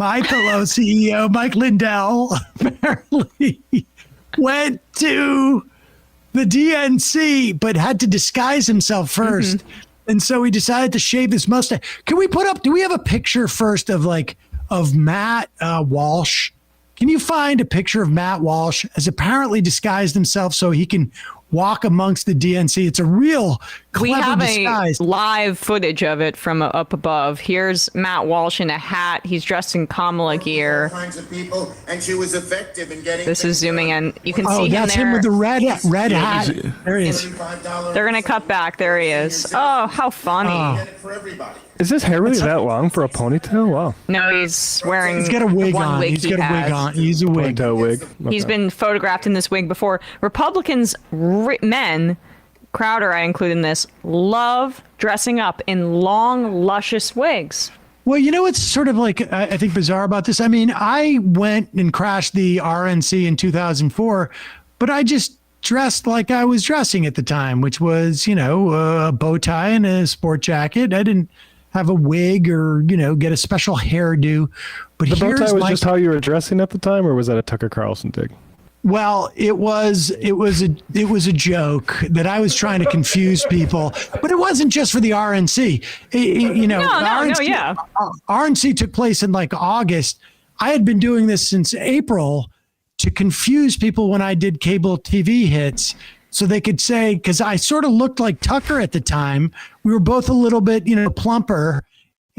my fellow CEO, Mike Lindell, apparently went to the DNC, but had to disguise himself first. Mm-hmm. And so he decided to shave his mustache. Can we do we have a picture first of Matt Walsh? Can you find a picture of Matt Walsh has apparently disguised himself so he can walk amongst the DNC? It's a real clever disguise. A live footage of it from up above. Here's Matt Walsh in a hat. He's dressed in Kamala gear. All kinds of people, and she was effective in getting. This is zooming in. You can see him there. Oh, that's him with the red hat. There he is. They're gonna cut back. There he is. Oh, how funny! Is his hair really that long for a ponytail? Wow. No, he's wearing. He's got a wig on. He's got a wig on. He's a wig. Ponytail wig. Okay. He's been photographed in this wig before. Republicans, men, Crowder, I include in this, love dressing up in long, luscious wigs. Well, you know what's sort of like, I think, bizarre about this? I mean, I went and crashed the RNC in 2004, but I just dressed like I was dressing at the time, which was, a bow tie and a sport jacket. I didn't have a wig or, get a special hairdo. But the bow tie was just how you were dressing at the time, or was that a Tucker Carlson dig? Well, it was a joke that I was trying to confuse people, but it wasn't just for the RNC. RNC took place in August. I had been doing this since April to confuse people when I did cable TV hits, so they could say, because I sort of looked like Tucker at the time. We were both a little bit, plumper,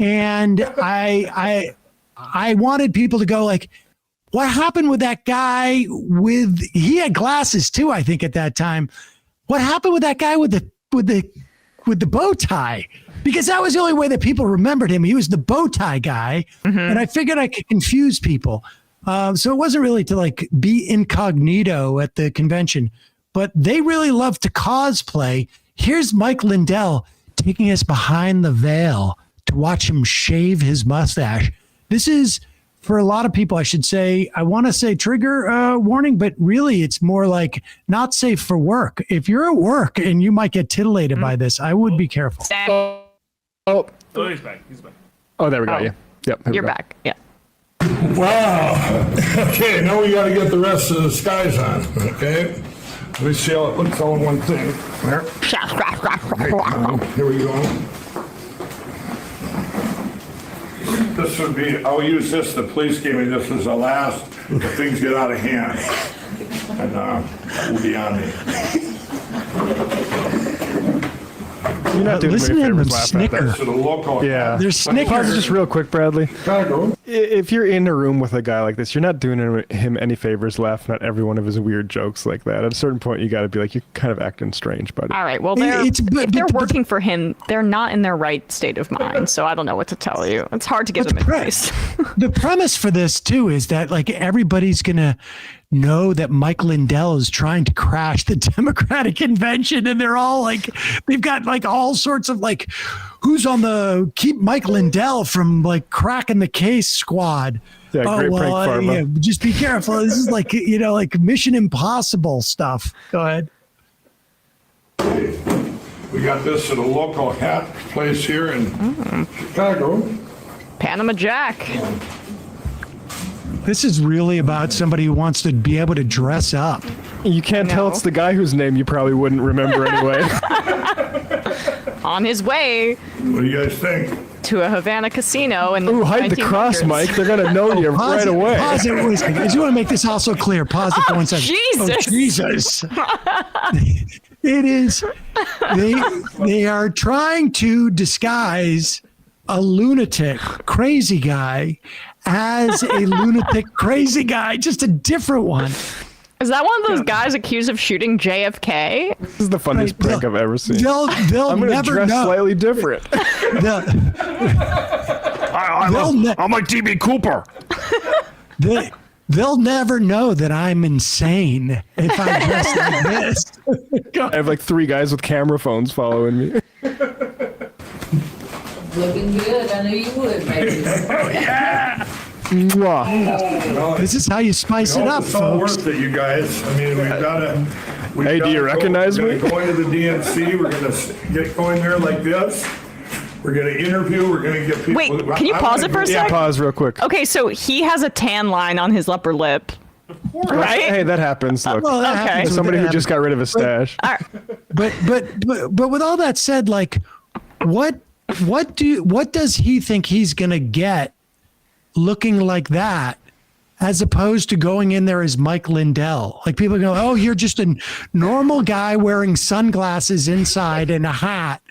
and I wanted people to go like, what happened with that guy he had glasses too, I think, at that time. What happened with that guy with the bow tie? Because that was the only way that people remembered him. He was the bow tie guy. Mm-hmm. And I figured I could confuse people. So it wasn't really to be incognito at the convention, but they really love to cosplay. Here's Mike Lindell taking us behind the veil to watch him shave his mustache. This is, for a lot of people, I should say, I want to say trigger warning, but really it's more like not safe for work. If you're at work and you might get titillated by this, I would be careful. Oh, he's back. Oh, there we go. Yeah. Yep. You're back. Yeah. Wow. Okay, now we got to get the rest of the skies on. Okay. Let me see how it looks all in one thing. There. Here we go. This would be, I'll use this, the police gave me this as the last, if things get out of hand. And that will be on me. You're not doing listen me a to favor them laughing at snicker. that. To the local. Yeah. There's snickers. Just real quick, Bradley. Go. If you're in a room with a guy like this, you're not doing him any favors laughing at every one of his weird jokes like that. At a certain point, you got to be like, you're kind of acting strange, buddy. All right. Well, if they're working for him, they're not in their right state of mind. So I don't know what to tell you. It's hard to give them advice. The premise for this, too, is that everybody's going to know that Mike Lindell is trying to crash the Democratic convention, and they're all they've got all sorts of who's on the keep Mike Lindell from cracking the case squad. Yeah, great prank pharma. Yeah, just be careful. This is like Mission Impossible stuff. Go ahead. We got this at a local hat place here in Chicago. Panama Jack. This is really about somebody who wants to be able to dress up. You can't tell it's the guy whose name you probably wouldn't remember anyway. On his way. What do you guys think? To a Havana casino. Ooh, hide the cross, Mike. They're going to know you right away. Pause it. I just want to make this also clear. Pause it for 1 second. Jesus. Oh, Jesus. It is. They are trying to disguise a lunatic, crazy guy as a lunatic, crazy guy, just a different one. Is that one of those guys accused of shooting JFK? This is the funniest prank I've ever seen. They'll I'm going to dress slightly different. I'm like DB Cooper. They'll never know that I'm insane if I dress like this. I have 3 guys with camera phones following me. Looking good. I knew you would, baby. Oh, yeah. Mwah. This is how you spice it up, It's all folks. worth it, you guys. I mean, we've got to. Hey, do you recognize me? We're going to the DNC. We're going to get going there like this. We're going to interview. We're going to get people. Wait, can you pause it for a Yeah, sec? pause real quick. Okay, so he has a tan line on his upper lip. Right? Hey, that happens. Look, Well, that Okay. happens with somebody it. who just got rid of a stash. But with all that said, like, what does he think he's gonna get looking like that, as opposed to going in there as Mike Lindell? Like, people go, oh, you're just a normal guy wearing sunglasses inside and a hat.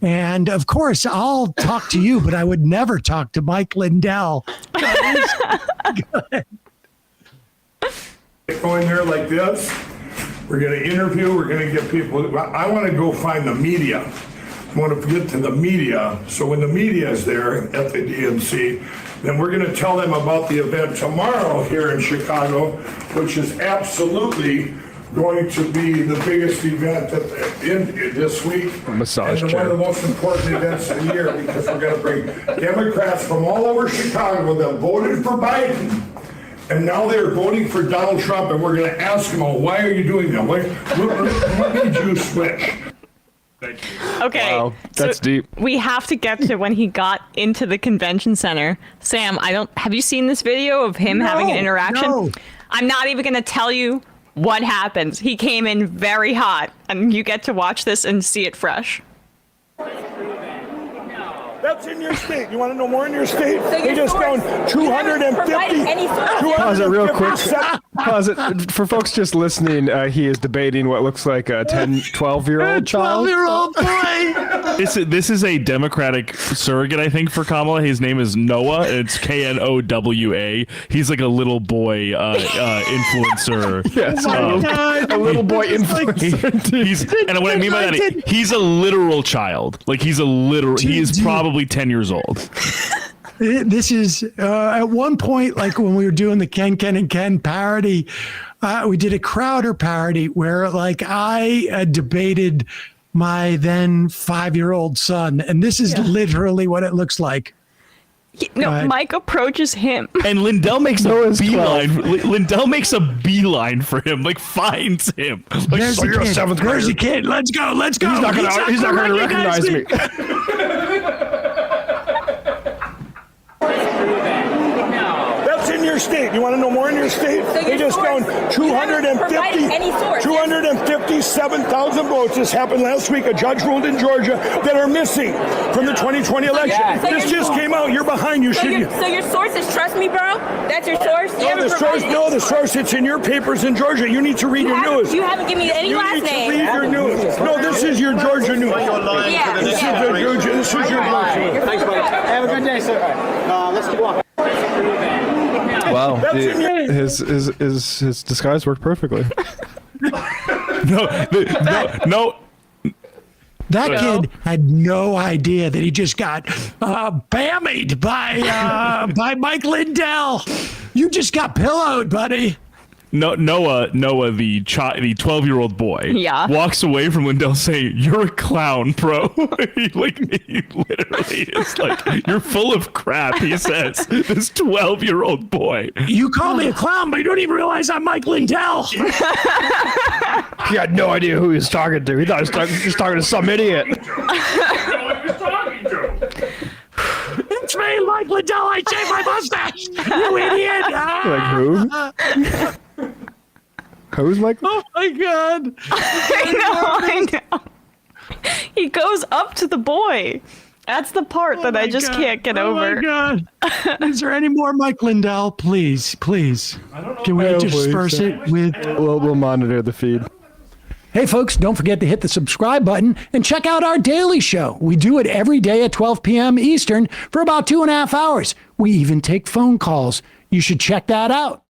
And of course, I'll talk to you, but I would never talk to Mike Lindell. Go in there like this. We're going to interview. We're going to get people. I want to go find the media. I want to get to the media. So when the media is there at the DNC, then we're going to tell them about the event tomorrow here in Chicago, which is absolutely going to be the biggest event in this week. Massage and chair. one of the most important events of the year, because we're going to bring Democrats from all over Chicago that voted for Biden. And now they're voting for Donald Trump, and we're going to ask them, why are you doing that? What made you switch? Okay. Wow, that's so deep. We have to get to when he got into the convention center. Sam, have you seen this video of him having an interaction? No. I'm not even going to tell you what happens. He came in very hot, and you get to watch this and see it fresh. That's in your state. You want to know more in your state? So They your just source- found you haven't 250. provided any source. Pause it real quick. 257 Pause it. For folks just listening, he is debating what looks like a 10, 12-year-old child. 12-year-old boy. This is a Democratic surrogate, I think, for Kamala. His name is Noah. It's Knowa. He's like a little boy influencer. Yes, a little boy influencer. He's and what I mean by that, he's a literal child. Like he is probably 10 years old. This is at one point, like when we were doing the Ken and Ken parody, we did a Crowder parody where like I debated my then 5-year-old son, and this is literally what it looks like. No, Mike approaches him. And Lindell makes a Noah's beeline. Lindell makes a beeline for him, like finds him. Like, There's so the you're a kid. seventh There's the grader. kid. Let's go. Let's go. He's not gonna recognize me. That's in your state. You want to know more in your state? So They your just source- found you haven't provided any source. 257,000 votes. This happened last week. A judge ruled in Georgia that are missing from the 2020 election. So This your- just came out. You're behind. You So should. your source is trust me, bro? That's your source? You haven't provided any The source. It's in your papers in Georgia. You need to read your news. You haven't given me any You last need to name. read your news. No, this is your Georgia news. Yeah, This is yeah. your Georgia. This is your Georgia. Thanks, buddy. Have a good day, sir. Let's keep walking. Wow, That's in your- his disguise worked perfectly. no. That kid had no idea that he just got bammied by Mike Lindell. You just got pillowed, buddy. No, Noah, the 12-year-old boy, walks away from Lindell saying, "You're a clown, bro." he literally is like, "You're full of crap," he says. This 12-year-old boy. You call me a clown, but you don't even realize I'm Mike Lindell. He had no idea who he was talking to. He thought he was talking to some idiot. It's me, Mike Lindell. I shaved my mustache. You idiot. Like who? Who's Mike? Oh my God. I know. He goes up to the boy. That's the part that I just can't get over. Oh my God. Is there any more Mike Lindell? Please. Can we intersperse it with... We'll monitor the feed. Hey, folks, don't forget to hit the subscribe button and check out our daily show. We do it every day at 12 p.m. Eastern for about 2.5 hours. We even take phone calls. You should check that out.